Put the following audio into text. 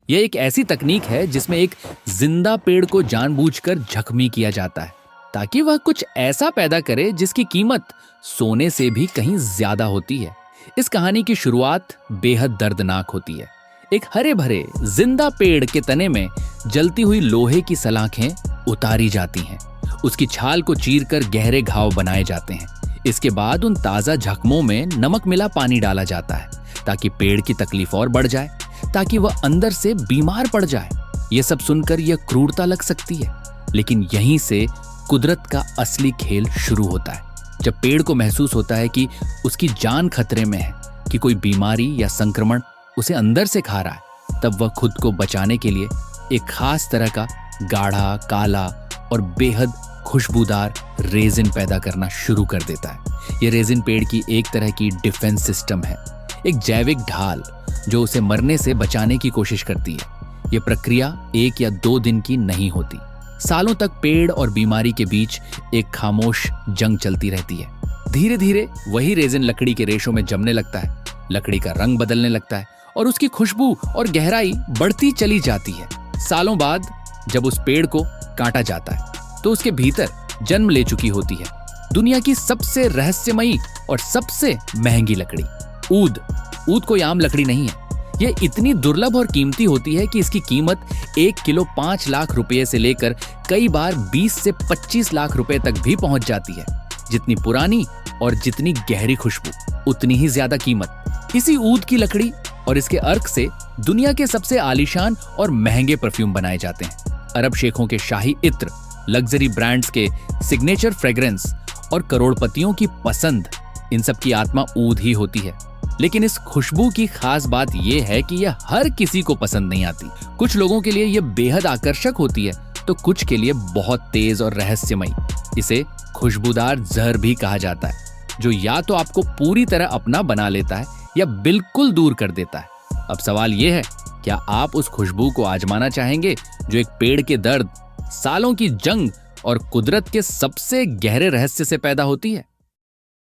यह एक ऐसी तकनीक है जिसमें एक जिंदा पेड़ को जानबूझकर जख्मी किया जाता है ताकि वह कुछ ऐसा पैदा करे जिसकी कीमत सोने से भी कहीं ज्यादा होती है। इस कहानी की शुरुआत बेहद दर्दनाक होती है। एक हरे भरे जिंदा पेड़ के तने में जलती हुई लोहे की सलाखें उतारी जाती हैं। उसकी छाल को चीरकर गहरे घाव बनाए जाते हैं। इसके बाद उन ताजा जख्मों में नमक मिला पानी डाला जाता है ताकि पेड़ की तकलीफ और बढ़ जाए, ताकि वह अंदर से बीमार पड़ जाए। यह सब सुनकर यह क्रूरता लग सकती है, लेकिन यहीं से कुदरत का असली खेल शुरू होता है। जब पेड़ को महसूस होता है कि उसकी जान खतरे में है, कि कोई बीमारी या संक्रमण उसे अंदर से खा रहा है, तब वह खुद को बचाने के लिए एक खास तरह का गाढ़ा, काला और बेहद खुशबूदार रेजिन पैदा करना शुरू कर देता है। यह रेजिन पेड़ की एक तरह की डिफेंस सिस्टम है, एक जैविक ढाल जो उसे मरने से बचाने की कोशिश करती है। यह प्रक्रिया 1 या 2 दिन की नहीं होती। सालों तक पेड़ और बीमारी के बीच एक खामोश जंग चलती रहती है। धीरे धीरे वही रेजिन लकड़ी के रेशों में जमने लगता है, लकड़ी का रंग बदलने लगता है और उसकी खुशबू और गहराई बढ़ती चली जाती है। सालों बाद जब उस पेड़ को काटा जाता है तो उसके भीतर जन्म ले चुकी होती है दुनिया की सबसे रहस्यमयी और सबसे महंगी लकड़ी, ऊद। ऊद कोई आम लकड़ी नहीं है। यह इतनी दुर्लभ और कीमती होती है कि इसकी कीमत 1 किलो 5 लाख रुपए से लेकर कई बार 20 से 25 लाख रुपए तक भी पहुंच जाती है। जितनी पुरानी और जितनी गहरी खुशबू, उतनी ही ज्यादा कीमत। इसी ऊद की लकड़ी और इसके अर्क से दुनिया के सबसे आलीशान और महंगे परफ्यूम बनाए जाते हैं। अरब शेखों के शाही इत्र, लग्जरी ब्रांड्स के सिग्नेचर फ्रेग्रेंस और करोड़पतियों की पसंद, इन सब की आत्मा ऊद ही होती है। लेकिन इस खुशबू की खास बात यह है कि यह हर किसी को पसंद नहीं आती। कुछ लोगों के लिए यह बेहद आकर्षक होती है तो कुछ के लिए बहुत तेज और रहस्यमयी। इसे खुशबूदार जहर भी कहा जाता है, जो या तो आपको पूरी तरह अपना बना लेता है या बिल्कुल दूर कर देता है। अब सवाल यह है, क्या आप उस खुशबू को आजमाना चाहेंगे जो एक पेड़ के दर्द, सालों की जंग और कुदरत के सबसे गहरे रहस्य से पैदा होती है?